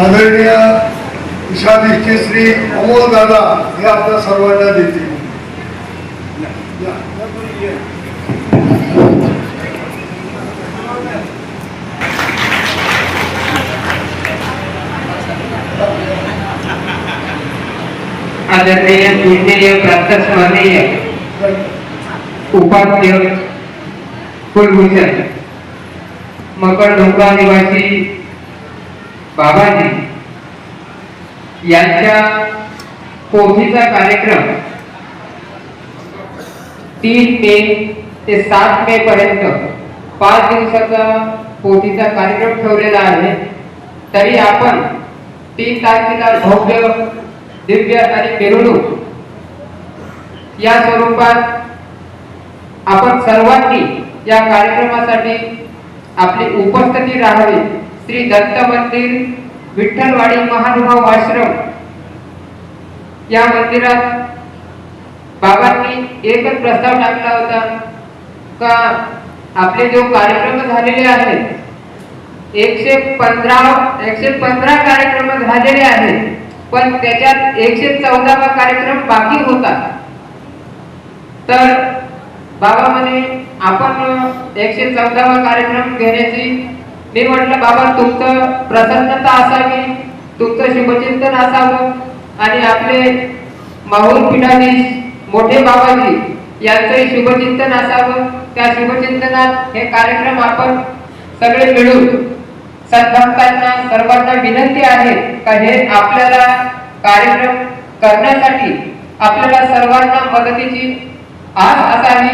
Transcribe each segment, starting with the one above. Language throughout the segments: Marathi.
आदरणीय विषाधिष्ठे श्री अमोल दादा हे आपल्या सर्वांना देतील. आदरणीय पूजनीय प्रातः स्मरणीय उपाध्यक्ष कुलभूषण मकर डोंगरा निवासी बाबाजी यांच्या पोथीचा कार्यक्रम 3 मे ते 7 मे पर्यंत 5 दिवसाचा पोथीचा कार्यक्रम ठेवलेला आहे. तरी आपण 3 तारखेला भव्य दिव्य आणि मिरवणूक या स्वरूपात आपण सर्वांनी या कार्यक्रमासाठी आपली उपस्थिती राहावी. श्री दत्त मंदिर विठ्ठलवाडी महानुभाव आश्रम या मंदिरात बाबांनी एकच प्रस्ताव टाकला होता का आपले जो कार्यक्रम झालेले आहेत 115 कार्यक्रम झालेले आहेत, पण त्याच्यात 114वा कार्यक्रम बाकी होता. तर बाबा म्हणे आपण 114वा कार्यक्रम घेण्याची मी म्हटलं बाबा तुमचं प्रसन्नता असावी, तुमचं शुभचिंतन असावं आणि आपले माहूर पीठाधीश मोठे बाबाजी यांचंही शुभचिंतन असावं. त्या शुभचिंतनात हे कार्यक्रम आपण सगळे मिळून सद्भक्तांना सर्वांना विनंती आहे का हे आपल्याला कार्यक्रम करण्यासाठी आपल्याला सर्वांना मदतीची आस असावी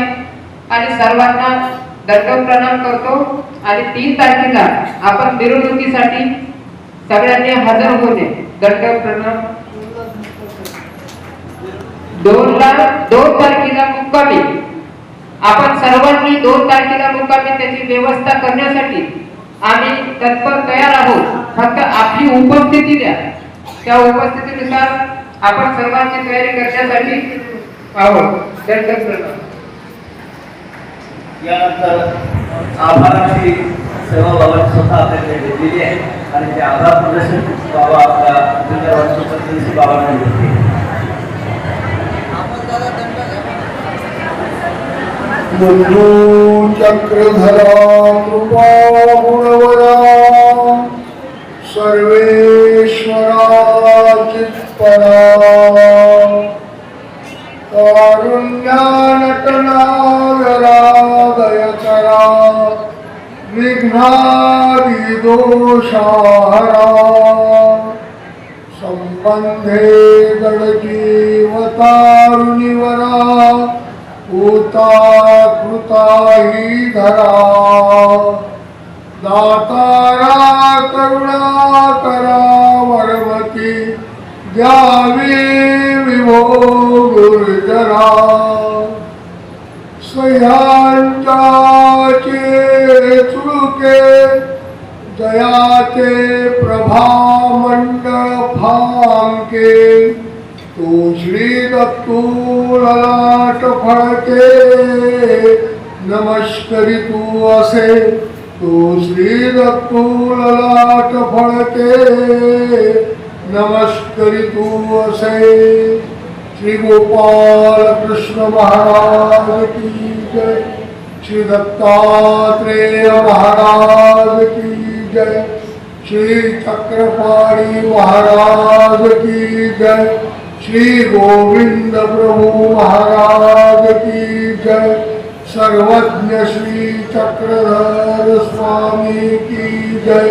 आणि सर्वांना दंडवत प्रणाम करतो. आणि 3 तारखेला आपण मिरवणुकीसाठी सगळ्यांनी हजर होणे. दंडवत प्रणाम. 2 तारखेला मुक्कामी आपण सर्वांनी 2 तारखेला मुक्कामी त्याची व्यवस्था करण्यासाठी आम्ही तत्पर तयार आहोत. फक्त आपली उपस्थिती द्या. त्या उपस्थितीनुसार आपण सर्वांची तयारी करण्यासाठी आहोत. दंडवत प्रणाम. यानंतर आभाराची सेवा बाबांनी स्वतः आपल्याकडे घेतलेली आहे आणि ते आभार प्रदर्शन बाबा आपल्या बाबांना घेतले. बंधू चक्रधरा कृपा गुणवरा सर्वेश्वरा चित्परा कारुण्यानटना दयकरा विघ्नादि दोषाहरा संबंधे गणजीवतारुणिवरा भूता कृता हि धरा दातारा करुणा करा वरवती द्यावी विभो गुर्जरा सह्यांच्याचे चुके दयाचे प्रभा मंडळ फांके तो श्री दत्तू ललाट फळके नमस्करी तू असे तो श्री दत्तू ललाट फळके नमस्करी तू असे. श्री गोपाल कृष्ण महाराज की जय. श्री दत्तात्रेय महाराज की जय. श्री चक्रपाणी महाराज की जय. श्री गोविंद प्रभु महाराज की जय. सर्वज्ञ श्री चक्रधर स्वामी की जय.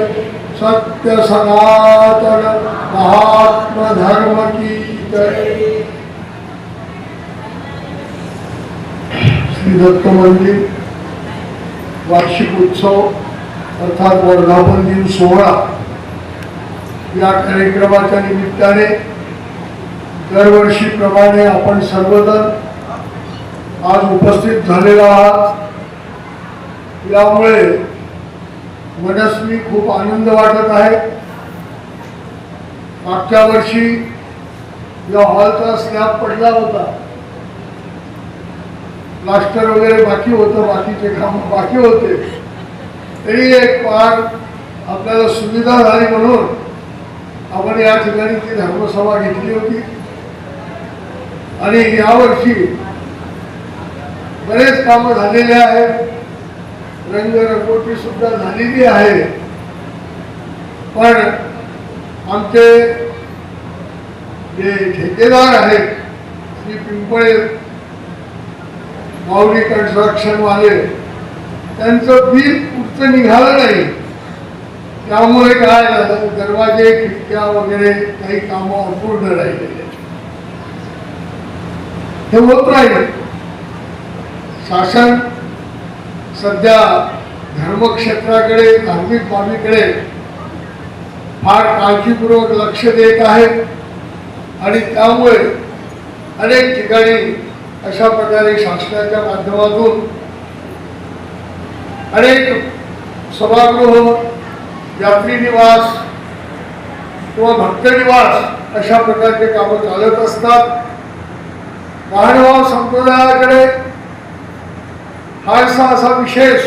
सत्य सनातन महात्मा धर्म की जय. श्री दत्त मंदिर वार्षिक उत्सव अर्थात वर्धापन दिन सोहळा या कार्यक्रमाच्या निमित्ताने दरवर्षीप्रमाणे आपण सर्वजण आज उपस्थित झालेला आहात. यामुळे मनस्वी खूप आनंद वाटत आहे. मागच्या वर्षी या हॉलचा स्लॅब पडला होता, प्लास्टर वगैरे बाकी होतं, बाकीचे काम बाकी होते, तरी एक फार आपल्याला सुविधा झाली म्हणून आपण या ठिकाणी ती धर्मसभा घेतली होती आणि यावर्षी बरेच कामं झालेले आहेत, रंगरंगोटी सुद्धा झालेली आहे. पण आमचे जे ठेकेदार आहेत श्री पिंपळे माऊली कन्स्ट्रक्शन वाले, त्यांचं बिल पुढचं निघालं नाही. त्यामुळे काय झालं, दरवाजे खिडक्या वगैरे काही कामं अपूर्ण राहिलेले. हे होत राहिले. शासन सध्या धर्मक्षेत्राकडे, धार्मिक बाबीकडे फार काळजीपूर्वक लक्ष देत आहे आणि त्यामुळे अनेक ठिकाणी अशा प्रकारे शासनाच्या माध्यमातून अनेक सभागृह, यात्री निवास किंवा भक्त निवास अशा प्रकारचे कामं चालत असतात. महानुभाव संप्रदायाकडे फारसा असा विशेष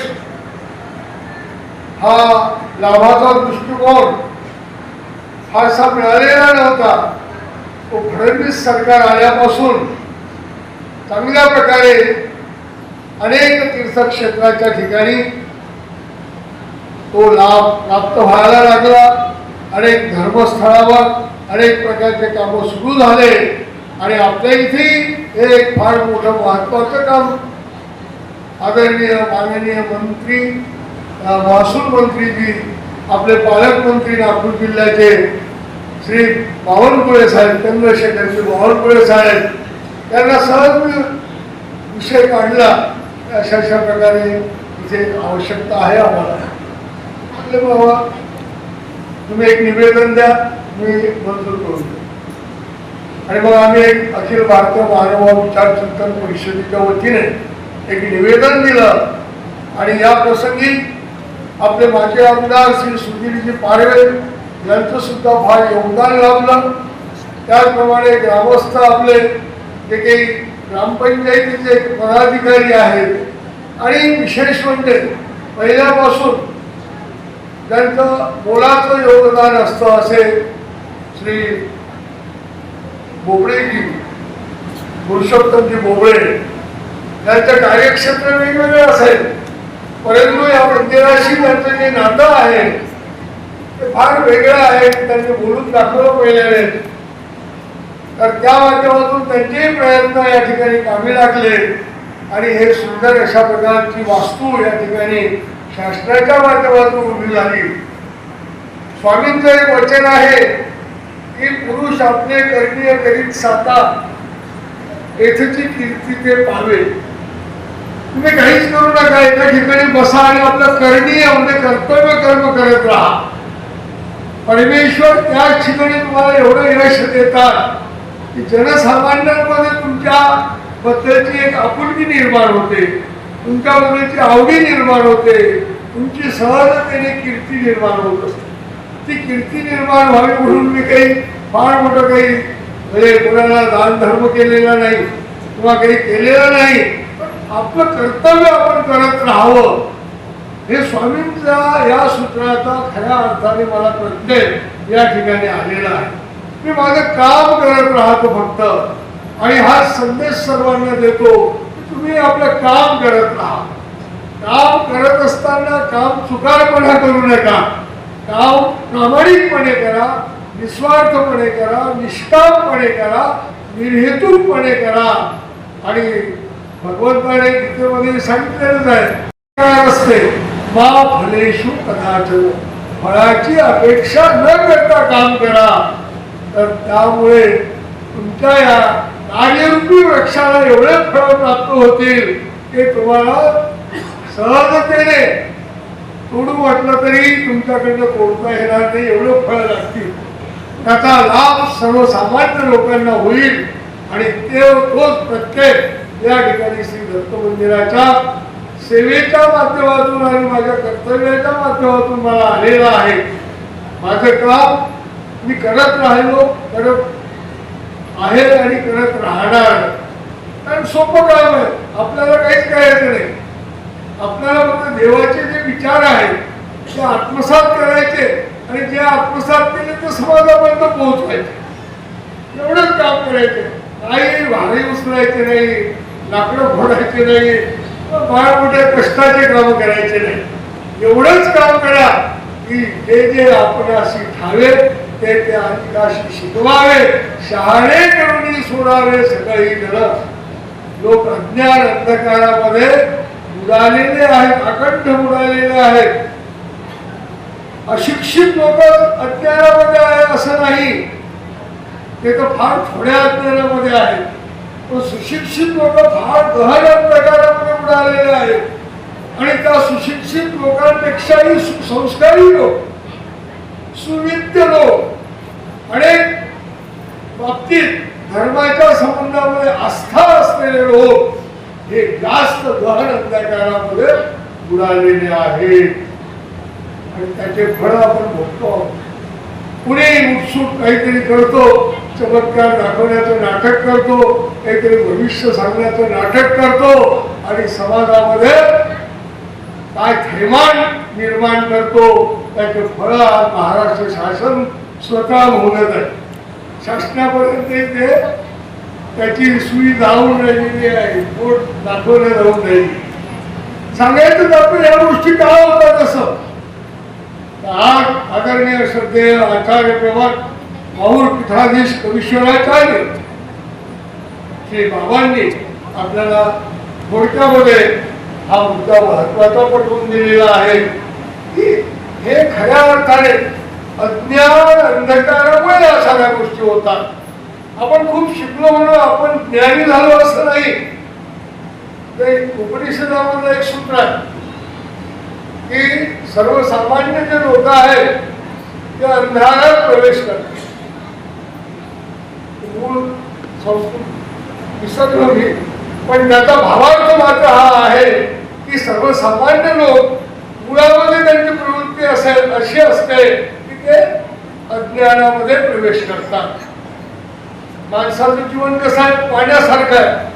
हा लाभाचा दृष्टिकोन फारसा मिळालेला नव्हता. तो फडणवीस सरकार आल्यापासून चांगल्या प्रकारे अनेक तीर्थक्षेत्राच्या ठिकाणी तो लाभ प्राप्त व्हायला लागला. अनेक धर्मस्थळावर अनेक प्रकारचे कामं सुरू झाले आणि आपल्या इथे हे एक फार मोठं महत्वाचं काम आदरणीय माननीय मंत्री, महसूल मंत्रीजी, आपले पालकमंत्री नागपूर जिल्ह्याचे श्री बावनकुळे साहेब, चंद्रशेखरजी बावनकुळे साहेब, त्यांना सहज विषय काढला. अशा अशा प्रकारे इथे आवश्यकता आहे आम्हाला. म्हटलं बाबा तुम्ही एक निवेदन द्या, मी मंजूर करून देतो. आणि मग आम्ही एक अखिल भारतीय मानव विचार चिंतन परिषदेच्या वतीने एक निवेदन दिलं आणि या प्रसंगी आपले माजी आमदार श्री सुधीरजी पारवे यांचं सुद्धा फार योगदान लाभलं. त्याचप्रमाणे ग्रामस्थ आपले जे काही ग्रामपंचायतीचे पदाधिकारी आहेत आणि विशेष म्हणजे पहिल्यापासून ज्यांचं मोलाचं योगदान असतं असे श्री बोबडेजी, पुरुषोत्तमजी बोबडे, त्यांचं कार्यक्षेत्र वेगवेगळे असेल परंतु या मंदिराशी त्यांचं जे नातं आहे ते फार वेगळं आहे. त्यांनी बोलून दाखवलं पहिल्याने. तर त्या माध्यमातून त्यांचेही प्रयत्न या ठिकाणी कामी लागले आणि हे सुंदर अशा प्रकारची वास्तू या ठिकाणी शासनाच्या माध्यमातून उभी झाली. स्वामींचं एक वचन आहे की पुरुष आपले कर्मीय करीत साता, येथेची कीर्ती ते पावे. तुम्ही काहीच करू नका, एका ठिकाणी बसा आणि आपलं करणीय म्हणजे कर्तव्य कर्म करत राहा. परमेश्वर त्याच ठिकाणी तुम्हाला एवढं यश देतात की जनसामान्यांमध्ये तुमच्या बद्दलची एक आपुलकी निर्माण होते, तुमच्या बद्दलची आवडी निर्माण होते, तुमची सहजतेने कीर्ती निर्माण होत असते. ती कीर्ती निर्माण व्हावी म्हणून मी काही फार मोठं काही म्हणजे कोणाला दान धर्म केलेला नाही किंवा काही केलेलं नाही. आपलं कर्तव्य आपण करत राहावं हे स्वामींचा या सूत्राचा खऱ्या अर्थाने मला प्रत्यय या ठिकाणी आलेला आहे. मी माझं काम करत राहतो फक्त आणि हा संदेश सर्वांना देतो की तुम्ही आपलं काम करत राहा. काम करत असताना काम चुकारपणा करू नका. काम प्रामाणिकपणे करा, निस्वार्थपणे करा, निष्कामपणे करा, निर्हेतुकपणे करा. आणि भगवंताने गीतेमध्ये सांगितलेलंच आहे असते मा फलेषु कदाचन, फळाची अपेक्षा न करता काम करा. तर त्यामुळे तुमच्या या कार्यरूपी वृक्षाला एवढे फळ प्राप्त होतील की तुम्हाला सहजतेने तोडू वाटलं तरी तुमच्याकडनं तोडता येणार नाही, एवढं फळ लागतील. त्याचा लाभ सर्वसामान्य लोकांना होईल आणि तोच प्रत्येक या ठिकाणी श्री दत्त मंदिराच्या सेवेच्या माध्यमातून आणि माझ्या कर्तव्याच्या माध्यमातून मला आलेला आहे. माझं काम मी करत राहिलो, करत आहे आणि करत राहणार. कारण सोपं काम आहे, आपल्याला काहीच करायचं नाही. आपल्याला फक्त देवाचे जे विचार आहेत ते आत्मसात करायचे आणि जे आत्मसात केले ते समाजामध्ये लोकांपर्यंत पोहोचवायचे, एवढंच काम करायचे. काही भारी उचलायचे नाही, लाकडं फोडायचे नाही, फार मोठ्या कष्टाचे काम करायचे नाही. एवढंच काम करा की जे आपणाशी ठावे ते अनेकाशी शिकवावे, शहाणे करून सोडावे सगळी गरज. लोक अज्ञान अंधकारामध्ये बुडालेले आहेत, अखंड बुडालेले आहेत. अशिक्षित लोक अज्ञानामध्ये आहे असं नाही, ते तर फार थोड्या अज्ञानामध्ये आहेत. पण सुशिक्षित लोक फार गहन अंधकारामध्ये बुडालेले आहेत. आणि त्या सुशिक्षित लोकांपेक्षाही सुसंस्कारी लोक, सुविद्य लोक, अनेक बाबतीत धर्माच्या संबंधामध्ये आस्था असलेले लोक हे जास्त गहन अंधकारामध्ये बुडालेले आहेत. आणि त्याचे फळ आपण भोगतो. कुणी उत्सुक काहीतरी करतो, चमत्कार दाखवण्याचं नाटक करतो, काहीतरी भविष्य सांगण्याचं नाटक करतो आणि समाजामध्ये काय थैमान निर्माण करतो. त्याचे फळ महाराष्ट्र शासन स्वतः भोगत आहे. शासनापर्यंत ते त्याची सुई जाऊन राहिलेली आहे, पोट दाखवल्या जाऊन राहिली. सांगायचं आपण या गोष्टी का होतात असं. आज आदरणीय श्रद्धेय आचार्य प्रभात माहूर पीठाधीश कवीश्वराचार्य श्री बाबांनी आपल्याला थोडक्यामध्ये हा मुद्दा महत्वाचा पटवून दिलेला आहे की हे खऱ्या अर्थाने अज्ञान अंधकारामुळे या सगळ्या गोष्टी होतात. आपण खूप शिकलो म्हणून आपण ज्ञानी झालो असं नाही. ते उपनिषदामधलं एक सूत्र आहे की सर्वसामान्य जे लोक आहेत ते अंधारात प्रवेश करतात. मूळ संस्कृत विसरलो मी, पण त्याचा भावार्थ मात्र हा आहे की सर्वसामान्य लोक मुळामध्ये त्यांची प्रवृत्ती असेल अशी असते की ते अज्ञानामध्ये प्रवेश करतात. माणसाचं जीवन कसं आहे, पाण्यासारखं आहे.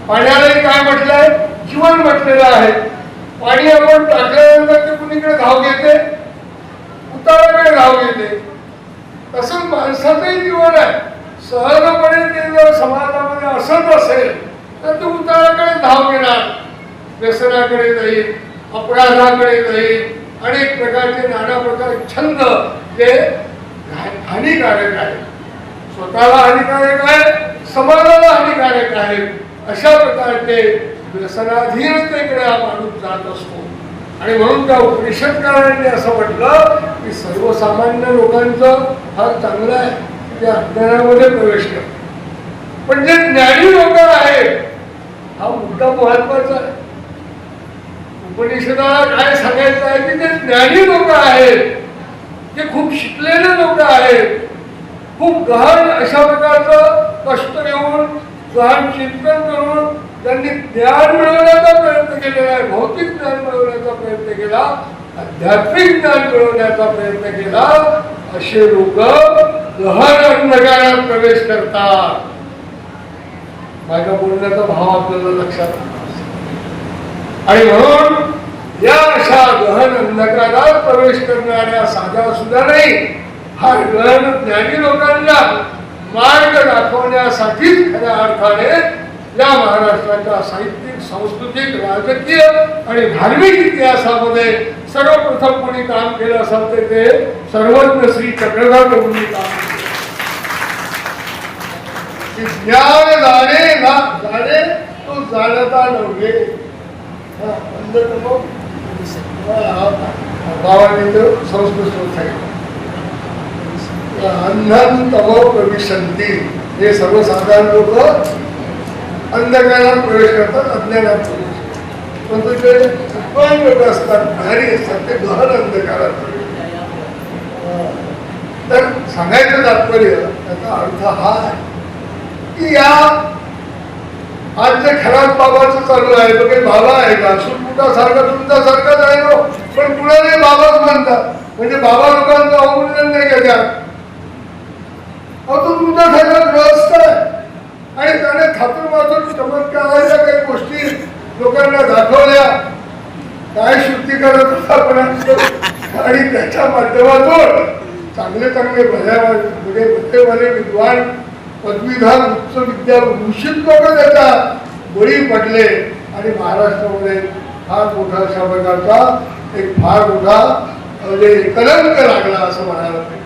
पाण्यालाही काय म्हटलंय, जीवन म्हटलेलं आहे. पाणी आपण टाकल्यानंतर ते कुणीकडे धाव घेते, उताराकडे धाव घेते. तसंच माणसाचंही जीवन आहे. सहजपणे ते जर समाजामध्ये असत असेल तर तो उताराकडे धाव घेणार, व्यसनाकडे जाईल, अपराधाकडे जाईल, अनेक प्रकारचे नाना प्रकारचे छंद जे हानिकारक आहेत. स्वतःला हानिकारक आहे, समाजाला हानिकारक आहे. अशा प्रकारचे व्यसनाधीनतेकडे हा माणूस जात असतो. आणि म्हणून त्या उपनिषदकारांनी असं म्हटलं की सर्वसामान्य लोकांचं फार चांगलं आहे, ते अज्ञानामध्ये प्रवेश करतात. पण जे ज्ञानी लोक आहेत, हा मुद्दा महत्वाचा आहे. उपनिषदाला काय सांगायचं आहे की ते ज्ञानी लोक आहेत, ते खूप शिकलेले लोक आहेत, खूप गहन अशा प्रकारचं कष्ट घेऊन, गहन चिंतन करून त्यांनी ज्ञान मिळवण्याचा प्रयत्न केलेला आहे. भौतिक ज्ञान मिळवण्याचा प्रयत्न केला, आध्यात्मिक ज्ञान मिळवण्याचा प्रयत्न केला. असे लोक गहन अंधकारात प्रवेश करतात. माझ्या बोलण्याचा भाव आपल्याला लक्षात आणि म्हणून या अशा गहन अंधकारात प्रवेश करणाऱ्या साध्या सुद्धा नाही, हा गहन ज्ञानी लोकांना मार्ग दाखवण्यासाठीच खऱ्या अर्थाने या महाराष्ट्राच्या साहित्यिक, सांस्कृतिक, राजकीय आणि धार्मिक इतिहासामध्ये सर्वप्रथम कोणी काम केलं असेल तर ते सर्वज्ञ श्री चक्रधर प्रभूंनी काम केलं. ज्ञान जाणे ना जाणे तो जाणता नव्हे. बाबांनी संस्कृत सांगितलं अंधन तमो प्रविशंती. हे सर्वसाधारण लोक अंधकारात प्रवेश करतात, अज्ञानात प्रवेश. परंतु जे विद्वान लोक असतात, ज्ञानी असतात, ते गहन अंधकारात प्रवेश. तर सांगायचं तात्पर्य, त्याचा अर्थ हा आहे की या आज जे खराब बाबाचं चालू आहे, तो काही बाबा आहे का? सुटपुटासारखा तुमच्यासारखाच आहे ना, पण कुणालाही बाबाच म्हणतात. म्हणजे बाबा लोकांचं अवमूल्यन नाही का त्यात? तो तुमच्यासारखा ग्रस्त आहे आणि त्याने थातून वाचून चमत्काराच्या काही गोष्टी लोकांना दाखवल्या. काय शुद्धी करत होता आपण आणि त्याच्या माध्यमातून चांगले चांगले भलेवाले विद्वान पदवीधर उच्च विद्याभूषित लोक त्याच्या बळी पडले आणि महाराष्ट्रामध्ये फार मोठा अशा प्रकारचा एक फार मोठा म्हणजे कलंक लागला असं म्हणायला पाहिजे.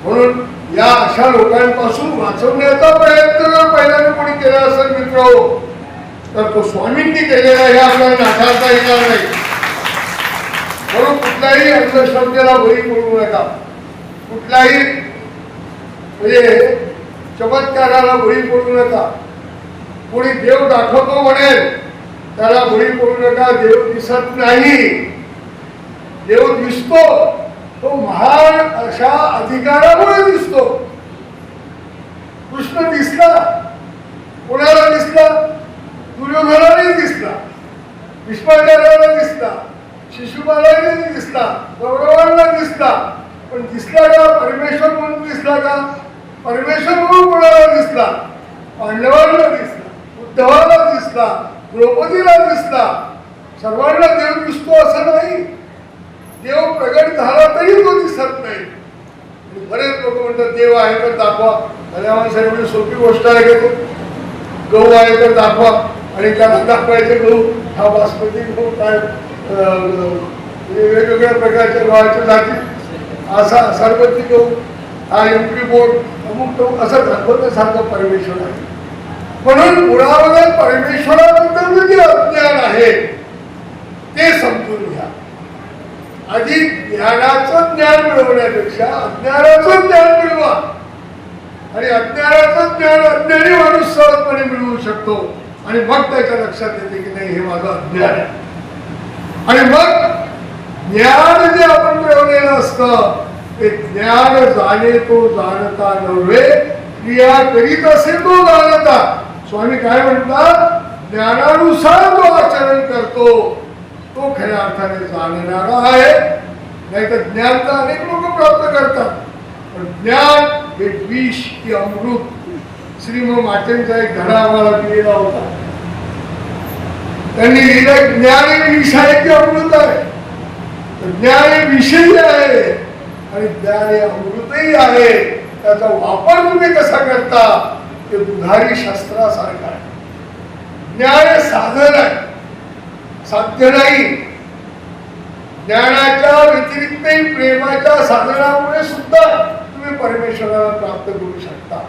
म्हणून या अशा लोकांपासून वाचवण्याचा प्रयत्न जर पहिल्यांदा कोणी केला असेल मित्र तर तो स्वामींनी केलेला हे आपल्याला नाकारता येणार नाही. म्हणून कुठल्याही अंधश्रद्धेला बळी पडू नका, कुठल्याही म्हणजे चमत्काराला बळी पडू नका. कोणी देव दाखवतो म्हणेल त्याला बळी पडू नका. देव दिसत नाही, देव दिसतो, तो महान अशा अधिकारामुळे दिसतो. कृष्ण दिसला, कोणाला दिसला? दुर्योधनालाही दिसला, भीष्माचार्याला दिसला, शिशुपालाही दिसला, कौरवांना दिसला. पण दिसला का? परमेश्वर म्हणून दिसला का? परमेश्वर म्हणून कोणाला दिसला? पांडवांना दिसला, उद्धवाला दिसला, द्रौपदीला दिसला. सर्वांना देव दिसतो असं नाही. देव प्रगट झाला तरी तो दिसत नाही. बरेच लोक म्हणतात देव आहे तर दाखवा. भल्या माणसाने सोपी गोष्ट आहे का? तो गहू आहे तर दाखवा आणि त्याला दाखवायचे गहू हा बासमती गहू काय वेगवेगळ्या प्रकारच्या गव्हाच्या जाती, असा सरबती गहू हा एमपी बोर्ड अमुक तो असं दाखवण्यासारखं परमेश्वर आहे. म्हणून मुळामध्ये परमेश्वराबद्दल जे अज्ञान आहे ते समजून घ्या. अधिक ज्ञानाचं ज्ञान मिळवण्यापेक्षा अज्ञानाचं ज्ञान मिळवा. आणि अज्ञानाचं ज्ञान अज्ञानी माणूस सहजपणे मिळवू शकतो. आणि मग त्याच्या लक्षात येते की नाही हे माझं अज्ञान आहे. आणि मग ज्ञान जे आपण मिळवलेलं असतं ते ज्ञान जाणे तो जाणता नव्हे, क्रिया करीत असे तो जाणता. स्वामी काय म्हणतात? ज्ञानानुसार जो आचरण करतो तो खऱ्या अर्थाने जाणणारा आहे. नाही तर ज्ञान तर अनेक लोक प्राप्त करतात, पण ज्ञान हे विष की अमृत. श्रीम मातेंचा एक धडा आम्हाला दिलेला होता. त्यांनी लिहिलं ज्ञान हे विष आहे की अमृत आहे. ज्ञान हे विषयी आहे आणि ज्ञान हे अमृतही आहे. त्याचा वापर तुम्ही कसा करता ते दुधारी शस्त्रासारखा आहे. ज्ञान हे साधन आहे, साध्य नाही. ज्ञानाच्या व्यतिरिक्तही प्रेमाच्या साधनामुळे सुद्धा तुम्ही परमेश्वराला प्राप्त करू शकता.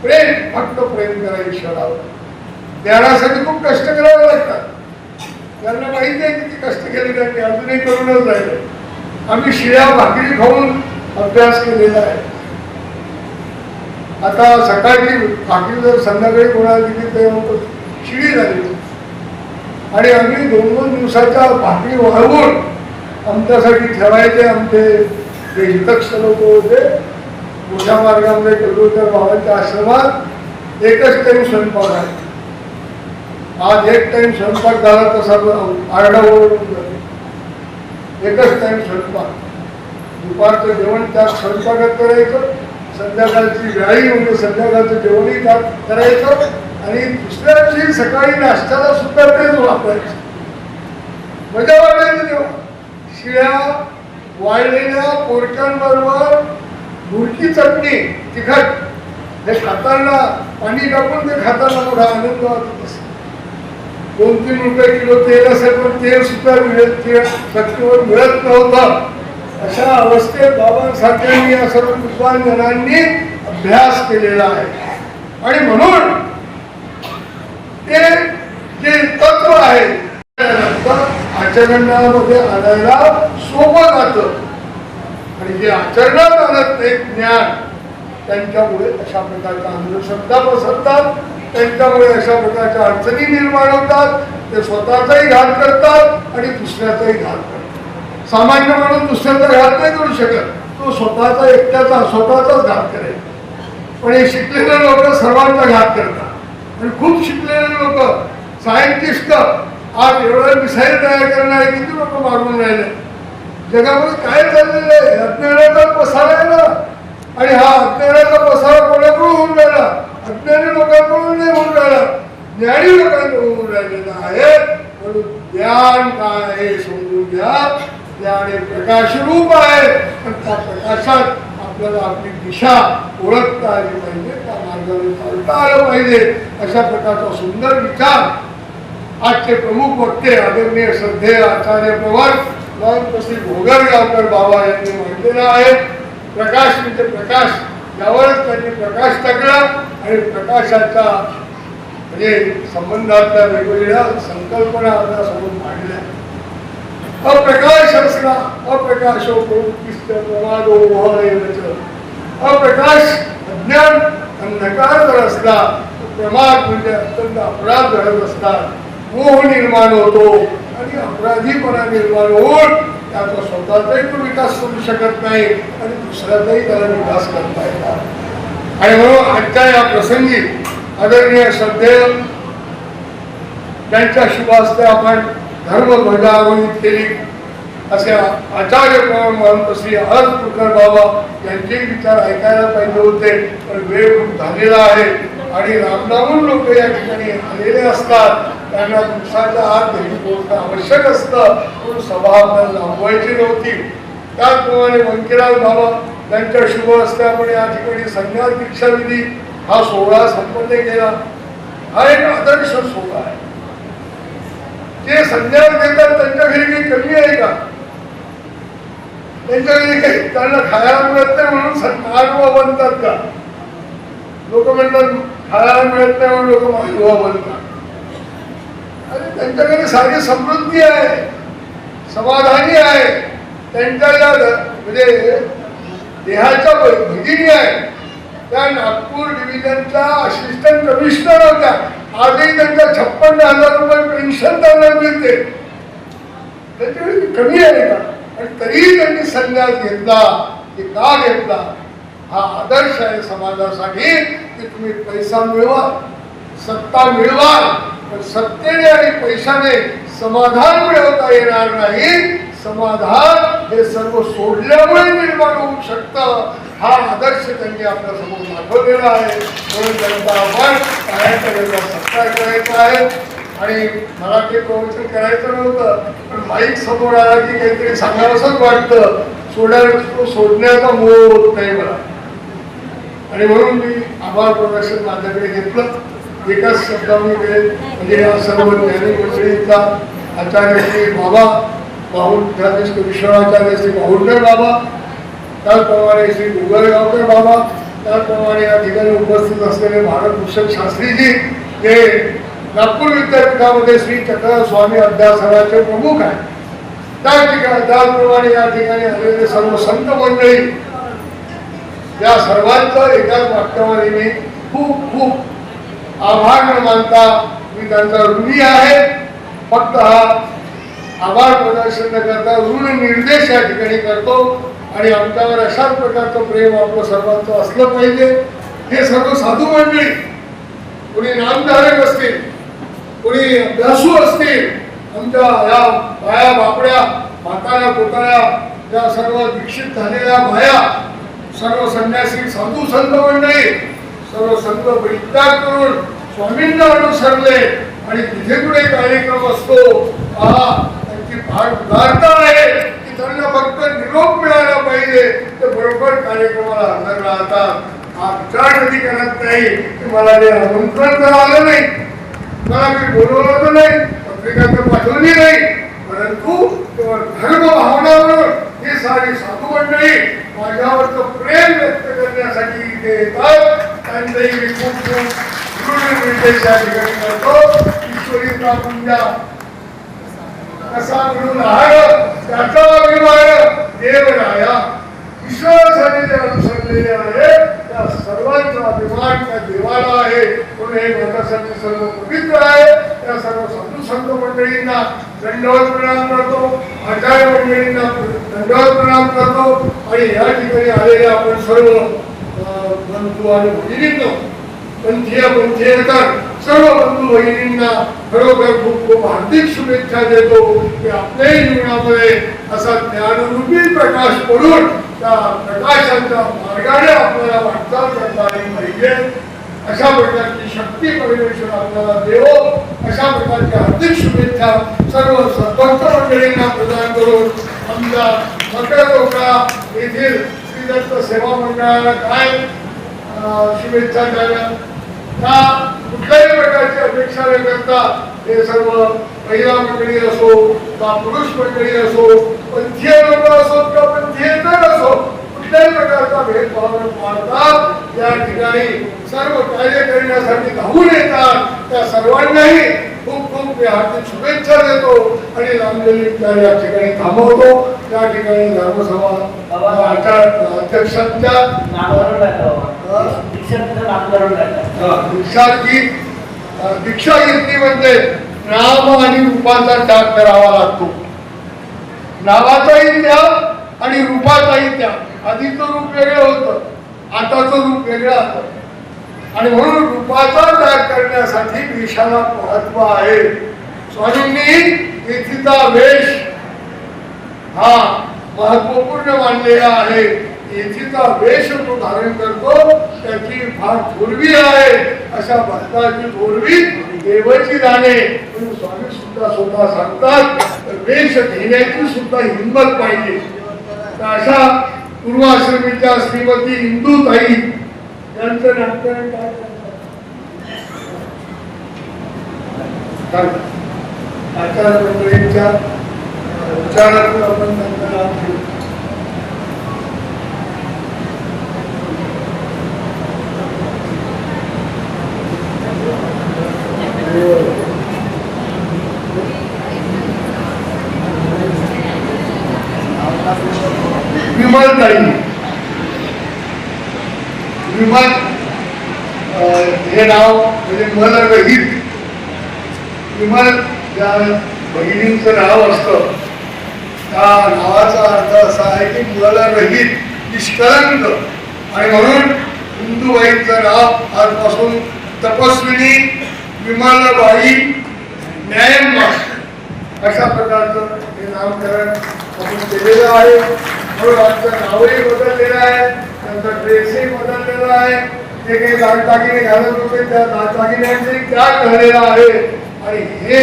प्रेम, फक्त प्रेम करा ईश्वरावर. ज्ञानासाठी खूप कष्ट करावे लागतात. त्यांना माहिती आहे किती कष्ट केले त्यांनी, अजूनही करूनच राहिले. आम्ही शिळ्या भाकरी खाऊन अभ्यास केलेला आहे. आता सकाळची भाकरी जर संध्याकाळी कोणाला दिली तर शिळी झाली. आणि आम्ही 2-2 दिवसाच्या भाकरी वाळवून आमच्यासाठी ठेवायचे. आमचे जे हितक्ष लोक होते मोठ्या मार्गामध्ये गेलो तर बाबांच्या आश्रमात एकच टाईम स्वयंपाक आहे. आज एक टाईम स्वयंपाक झाला तसा आरडाओरडून झाली. एकच टाईम स्वयंपाक. दुपारचं जेवण त्यात स्वयंपाकात करायचं, संध्याकाळची वेळी म्हणजे संध्याकाळचं जेवणही त्यात करायचं आणि दुसऱ्या दिवशी सकाळी नाश्त्याला सुद्धा तेच वापरायचं. मजा वाटायची तेव्हा. शिळ्या वाळलेल्या पोरक्यांबरोबर मुरकी चटणी तिखट हे खाताना पाणी टाकून ते खाताना मोठा आनंद वाटत असतो. 2-3 रुपये किलो तेल असेल पण तेल सुद्धा शक्तीवर मिळत नव्हतं. अशा अवस्थेत बाबांसारख्यांनी या सर्व विद्वान जणांनी अभ्यास केलेला आहे. आणि म्हणून ते जे तत्व आहे आचरणामध्ये आणायला सोपं जातं. आणि जे आचरणात आणत नाही ज्ञान त्यांच्यामुळे अशा प्रकारच्या अंधश्रद्धा पसरतात. त्यांच्यामुळे अशा प्रकारच्या अडचणी निर्माण होतात. ते स्वतःचाही घात करतात आणि दुसऱ्याचाही घात करतात. सामान्य माणूस दुसऱ्याचा घात नाही करू शकत, तो स्वतःचा एकट्याचा स्वतःचाच घात करेल. पण हे शिकलेले लोक सर्वांचा घात करतात. आणि खूप शिकलेले लोक सायंटिस्ट आज एवढं मिसाईल तयार करणारे किती लोक मारून राहिले. जगामध्ये काय चाललेलं आहे? अज्ञानाचा पसारा आहे ना. आणि हा अज्ञानाचा पसारा कोणाकडून होऊन राहिला? अज्ञानी लोकांकडून नाही होऊन राहिला, ज्ञानी लोकांकडून होऊन राहिलेला आहे. म्हणून ज्ञान काय हे समजून घ्या. ज्याने प्रकाश रूप आहे पण त्या प्रकाशात आपल्याला आपली दिशा ओळखता आली पाहिजे, त्या मार्गाने चालता आलं पाहिजे. अशा प्रकारचा सुंदर विचार आजचे प्रमुख वक्ते आदरणीय श्रद्धेय आचार्य प्रवर श्री भोगरगावकर बाबा यांनी मांडलेला आहे. प्रकाश म्हणजे प्रकाश, यावरच त्यांनी प्रकाश टाकला आणि प्रकाशाच्या म्हणजे संबंधातल्या वेगवेगळ्या संकल्पना आपल्यासमोर मांडल्या. अप्रकाश असला अप्रकाशो प्रवृत्तिश्च प्रमादो मोहनैवच. अप्रकाश अज्ञान अंधकार जर असला प्रमाद म्हणजे अत्यंत अपराध घडत असतात, मोह निर्माण होतो आणि अपराधीपणा निर्माण होऊन त्याचा स्वतःचाही तो विकास करू शकत नाही आणि दुसऱ्याचाही त्याला विकास करता येतात. आणि म्हणून आजच्या या प्रसंगी आदरणीय श्रद्धेय त्यांच्या शुभ हस्ते आपण धर्मध्वजारोहित केली. असे आचार्य महंत श्री हरकुलकर बाबा यांचे विचार ऐकायला पाहिजे होते, पण वेळ खूप झालेला आहे आणि रामनामून लोक या ठिकाणी आलेले असतात, त्यांना दिवसाच्या आत घरी पोहोचणं आवश्यक असतं, म्हणून सभा आपल्याला लांबवायची नव्हती. त्याचप्रमाणे वंकिराज बाबा त्यांच्या शुभ हस्ते आपण या ठिकाणी संन्यास दीक्षा विधी हा सोहळा संपन्न केला. हा एक आदर्श सोहळा आहे. जे संन्यास देतात त्यांच्या घरी काही कमी आहे का? त्यांच्या घरी काही त्यांना खायला मिळत नाही म्हणून मागवा बनतात का? लोक म्हणतात खायला मिळत नाही म्हणून लोक मागवा बनतात. आणि त्यांच्या घरी सारी समृद्धी आहे, समाधानी आहे. त्यांच्या ज्या म्हणजे देहाच्या भगिनी आहे त्या नागपूर डिव्हिजनच्या असिस्टंट कमिशनर होत्या. आजही त्यांच्या 56,000 रुपये पेन्शन त्यांना मिळते. त्याच्यावेळी कमी आहे का? आणि तरीही त्यांनी संन्यास घेतला. ते का घेतला? हा आदर्श आहे समाजासाठी की तुम्ही पैसा मिळवा, सत्ता मिळवा, पण सत्तेने आणि पैशाने समाधान मिळवता येणार नाही. समाधान हे सर्व सोडल्यामुळे निर्माण होऊ शकतं. हा आदर्श त्यांनी आपल्या समोर दाखवलेला आहे. म्हणून त्यांचा आपण कार्याचा सत्कार करायचा आहे. आणि मला ते प्रवचन करायचं नव्हतं, पण माईक समोर आला की काहीतरी सांगावंसंच वाटतं. सोडण्याचा मोह होत नाही मला. आणि म्हणून मी आभार प्रदर्शन माझ्याकडे घेतलं. एकाच शब्दामध्ये म्हणजे या सर्व ज्ञानी मंडळींचा आचार्य श्री बाबा विश्वनाचार्य श्री बाहुंडे बाबा, त्याचप्रमाणे श्री भोगरगावकर बाबा, त्याचप्रमाणे या ठिकाणी उपस्थित असलेले भारतभूषण शास्त्रीजी हे नागपूर विद्यापीठामध्ये श्री चक्र स्वामी अध्यासनाचे प्रमुख आहेत. त्याचप्रमाणे या ठिकाणी आलेले सर्व संत मंडळी, या सर्वांचं एकाच वाक्यामध्ये मी खूप खूप आभार न मानता मी त्यांचा ऋणी आहे. फक्त हा आभार प्रदर्शन न करता ऋण निर्देश या ठिकाणी करतो. आणि आमच्यावर अशाच प्रकारचं प्रेम आपलं सर्वांचं असलं पाहिजे. हे सर्व साधू मंडळी, कोणी नामधारक असतील, कोणी अभ्यासू असतील, आमच्या या बाया बापड्या म्हाताऱ्या पोताऱ्या, या सर्व दीक्षित झालेल्या बाया, सर्व संन्यासी साधू संत मंडळी, सर्व संत परित्याग करून स्वामींना अनुसरले आणि तिथे कुठे कार्यक्रम असतो त्यांची फार उदारता आहे की त्यांना फक्त निरोप मिळाला पाहिजे तर बरोबर कार्यक्रमाला हजर राहतात. हा विचार कधी करत नाही की मला ते आमंत्रण तर आलं नाही, मला काही बोलवलं तर नाही, पत्रिका तर पाठवली नाही, परंतु धर्म भावनावर ही सारी साधू मंडळी माझ्यावरचं प्रेम व्यक्त करण्यासाठी इथे येतात. त्यांचंही मी खूप खूप निर्देश या ठिकाणी करतो. ईश्वरीचा पुंजा कसा मिळून आहार त्याचा अभिमान देवराया, ईश्वरासाठी जे अनुसरलेले आहे त्या सर्वांचा अभिमान त्या देवाला आहे. म्हणून हे माझ्यासाठी सर्व पवित्र आहे. त्या सर्व साधू संत मंडळींना दंडवत प्रणाम करतो, आचार्य मंडळींना दंडवत प्रणाम करतो. आणि या ठिकाणी आलेले आपण सर्व बंधू आणि भगिनींना, पंथीय पंथीयेतर सर्व बंधू भगिनींना खरोखर खूप खूप हार्दिक शुभेच्छा देतो की आपल्याही जीवनामध्ये असा ज्ञानरूपी प्रकाश पडून त्या प्रकाशाच्या मार्गाने आपल्याला वाटचाल करता आली पाहिजे. अशा प्रकारची शक्ती परमेश्वर आपल्याला देवो. अशा प्रकारच्या हार्दिक शुभेच्छा सर्व सद्भक्त मंडळींना प्रदान करून आमच्या मकरतोटा येथील श्री दत्त सेवा मंडळाला काय शुभेच्छा द्याव्या, त्या कुठल्याही प्रकारची अपेक्षा न करता हे सर्व महिला मंडळी असो किंवा पुरुष मंडळी असो, पंथीय लोक असो किंवा पंथीयेतर असो, कुठल्याही प्रकारचा भेदभाव न पाळता या ठिकाणी सर्व कार्य करण्यासाठी धावून येतात. त्या सर्वांनाही खूप खूप मी हार्दिक शुभेच्छा देतो आणि लांबलेली या ठिकाणी थांबवतो. त्या ठिकाणी धर्मसभा अध्यक्षांच्या दीक्षा घेतली म्हणजे नाम आणि रूपाचा त्याग करावा लागतो. नावाचाही त्याग आणि रूपाचाही त्याग. आधीचं रूप वेगळं होतं, आताचं रूप वेगळं होतं आणि म्हणून रूपाचा त्याग करण्यासाठी वेशाला महत्व आहे. स्वामींनी येथीचा वेश हा महत्वपूर्ण मानलेला आहे. येथीचा वेश तो धारण करतो त्याची फार थोरवी आहे. अशा भक्ताची थोरवी देवाची जाणे. म्हणून स्वामी सुद्धा स्वतः सांगतात वेश घेण्याची सुद्धा हिंमत पाहिजे. तर अशा पूर्वाश्रमीच्या श्रीमती इंदूताई यांचं नामकरण काय आचार्य मंडळींच्या उच्चारातून आपण त्यांचं नाम घेऊ. विमलताई, विमल हे नाव म्हणजे मलरहित. विमल ज्या बहिणींचं नाव असतं त्या नावाचा अर्थ असा आहे की मलरहित, निष्कलंक. आणि म्हणून इंदूबाईंचं नाव आजपासून तपस्विनी विमलबाई न्यायम्मा अशा प्रकारचं हे नामकरण आपण केलेलं आहे. म्हणून आमचं नावही बदललेलं आहे, त्यांचा ड्रेसही बदललेला आहे. जे काही दागदागिने घालत होते त्या दागदागिन्यांचे त्याग झालेला आहे. आणि हे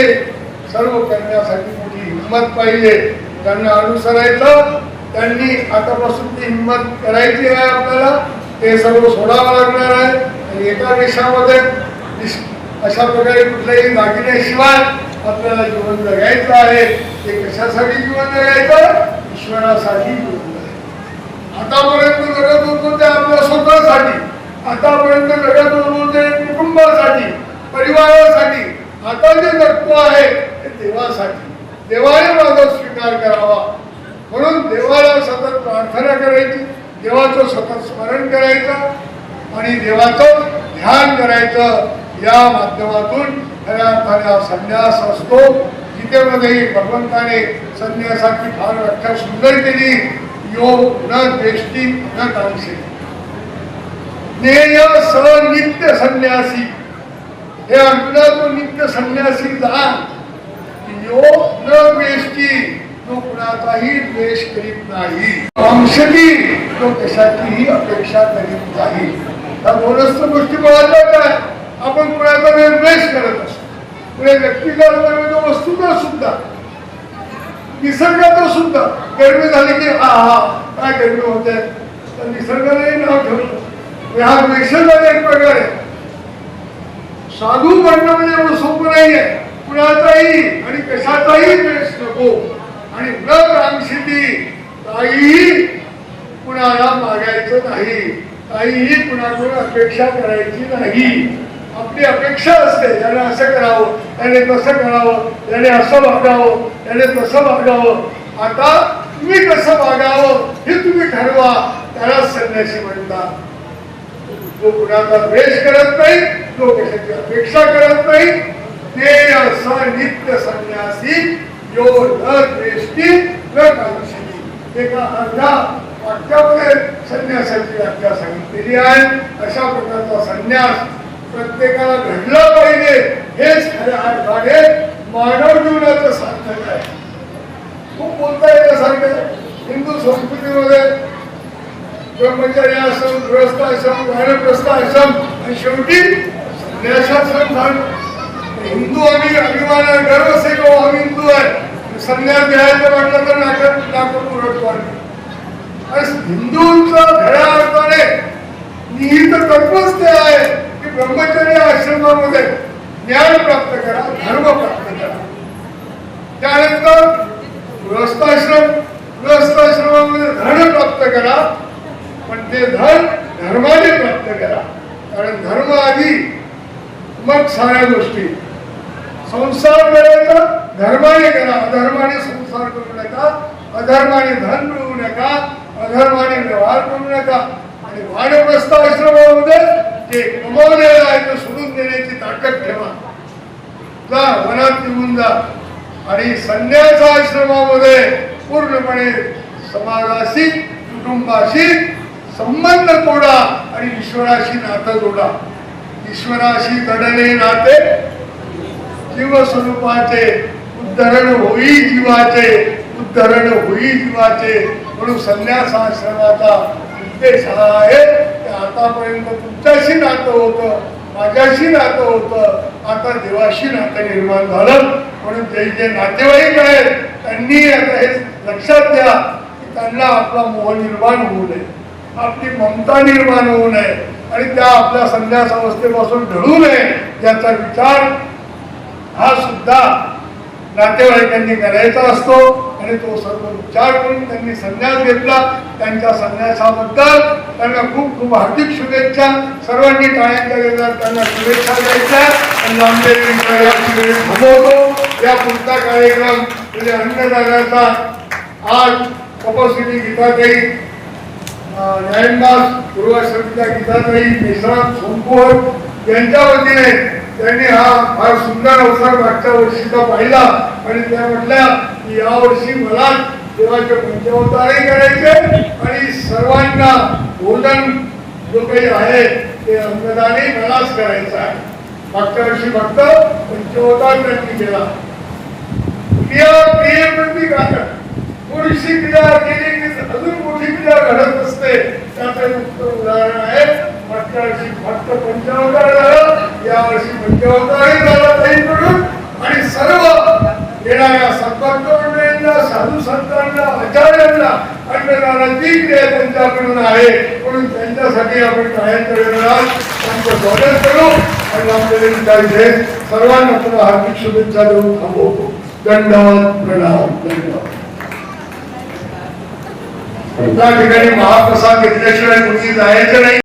सर्व करण्यासाठी मोठी हिंमत पाहिजे. त्यांना अनुसरायचं, त्यांनी आतापासून ती हिंमत करायची आहे. आपल्याला ते सर्व सोडावं लागणार आहे. आणि एका देशामध्ये अशा प्रकारे कुठल्याही दागिन्याशिवाय आपल्याला जीवन जगायचं आहे. ते कशासाठी जीवन जगायचं? ईश्वरासाठी जीवन जगायचं. आतापर्यंत जगत होतो ते आपल्या स्वतःसाठी, आतापर्यंत जगत होतो ते कुटुंबासाठी, परिवारासाठी. आता जे जगतो आहे ते देवासाठी. देवाने माझा स्वीकार करावा म्हणून देवाला सतत प्रार्थना करायची, देवाचं सतत स्मरण करायचं आणि देवाचं ध्यान करायचं. या माध्यमातून खऱ्या अर्थाने संन्यास असतो. गीतेमध्येही भगवंताने संन्यासाची फार व्याख्या सुंदर केली. योग न द्वेष्टी न कांक्षी, ज्ञेय स नित्य संन्यासी. हे अर्जुना तो नित्य संन्यासी जाण. योग न द्वेष्टी, तो कुणाचाही द्वेष करीत नाही. कांक्षती, तो कशाचीही अपेक्षा करीत नाही. त्या दोनच गोष्टी महत्वाच्या आहेत. आपण कुणाचा द्वेष करत असतो, पुढे व्यक्तिगत वस्तूचा सुद्धा, निसर्गाचं सुद्धा. गरमी झाली की हा हा काय गरमी होते, तर निसर्गालाही नाव ठेवलं. हा द्वेषाचा एक प्रकार आहे. साधू बनणं म्हणजे एवढं सोपं नाही आहे. कुणाचाही आणि कशाचाही द्वेष नको. आणि न कांक्षिती, काहीही कुणाला मागायचं नाही, काहीही कुणाकडून अपेक्षा करायची नाही. आपली अपेक्षा असते त्याने असं करावं, त्याने तसं करावं, त्याने असं वागावं, त्याने तसं वागावं. आता तुम्ही कसं वागावं हे तुम्ही ठरवा, त्यालाच संन्यासी म्हणतात. जो कुणाचा द्वेष करत नाही, जो कशाची अपेक्षा करत नाही, ते असं नित्य संन्यासी. यो न द्वेष्टी न कांक्षती. एका अर्धा वाक्यामध्ये संन्यासाची व्याख्या सांगितलेली आहे. अशा प्रकारचा संन्यास प्रत्येकाला घडला पाहिजे. हेच खऱ्या अर्थाने मानव जीवनाचं सार्थक आहे. खूप बोलता येण्यासारखं हिंदू संस्कृतीमध्ये ब्रह्मचर्य आश्रम, गृहस्थ आश्रम, वानप्रस्थ आश्रम आणि शेवटी संन्यासाश्रम झालं. हिंदू आम्ही अभिमानाने गर्व असे आम्ही हिंदू आहे. संन्यास द्यायचं म्हटलं तर नाटक उरटतो आणि हिंदूंचं खऱ्या अर्थाने निहित तत्वच ते आहे की ब्रह्मचर्य आश्रमामध्ये ज्ञान प्राप्त करा, धर्म प्राप्त करा. त्यानंतर गृहस्थाश्रमामध्ये धन प्राप्त करा, पण ते धन धर्माने प्राप्त करा. कारण धर्म आधी, मग साऱ्या गोष्टी. संसार करायचा धर्माने करा, अधर्माने संसार करू नका, अधर्माने धन मिळवू नका, अधर्माने व्यवहार करू नका. आणि वानप्रस्थ आश्रमामध्ये जे कमावलेलं आहे ते सोडून देण्याची ताकद ठेवा. जा, वनात निघून जा. आणि संन्यास आश्रमामध्ये पूर्णपणे समाजाशी, कुटुंबाशी संबंध तोडा आणि ईश्वराशी नातं जोडा. ईश्वराशी दडले नाते जीवस्वरूपाचे, उद्धरण होई जीवाचे, उद्धरण होई जीवाचे. म्हणून संन्यास आश्रमाचा उद्देश हा आहे की आतापर्यंत तुमच्याशी नातं होतं, माझ्याशी नातं होतं, आता देवाशी नातं निर्माण झालं. म्हणून जे नातेवाईक आहेत त्यांनी आता हे लक्षात घ्या की त्यांना आपला मोह निर्माण होऊ नये, आपली ममता निर्माण होऊ नये आणि त्या आपल्या संन्यास अवस्थेपासून ढळू नये याचा विचार हा सुद्धा नातेवाईकांनी करायचा असतो. आणि तो सर्व विचार करून त्यांनी संन्यास घेतला. त्यांच्या संन्यासाबद्दल त्यांना खूप खूप हार्दिक शुभेच्छा. सर्वांनी टाळ्यांच्या गजरात त्यांना शुभेच्छा द्यायच्या. आणि लांबेकरांचा या ठिकाणी थांबवतो. या पुढचा कार्यक्रम म्हणजे अन्नदानाचा आज तपस्विनी गीताताई, न्यायदास पूर्वाश्रमीच्या गीताताई, मेश्राम सोमपूर यांच्या वतीने त्यांनी हा फार सुंदर अवसर मागच्या वर्षीचा पाहिला आणि त्या म्हटल्या की यावर्षी मला देवाचे पंचअवतारही करायचे आणि सर्वांना भोजन जो काही आहे ते अन्नदानही मलाच करायचं आहे. मागच्या वर्षी फक्त पंचअवतार त्यांनी केला. क्रियेप्रती घातक थोडीशी क्रिया केली की अजून मोठी क्रिया घडत असते. त्याचं उत्तर उदाहरण आहे. मागच्या वर्षी फक्त पंचअवतार झालं, यावर्षी पंचअवतारही झाला ताईकडून. आणि सर्व येणाऱ्या संपर्क मंडळींना, साधू संतांना, आचार्यांना अन्नदानाची क्रिया त्यांच्याकडून आहे. म्हणून त्यांच्यासाठी आपण टाळ्यांच्या गजरात त्यांचं स्वागत करू आणि आपल्याला सर्वांना पुन्हा हार्दिक शुभेच्छा देऊन थांबवतो. दंडवत प्रणाम. धन्यवाद. त्या ठिकाणी महाप्रसाद घेतल्याशिवाय कोणी जायचं नाही.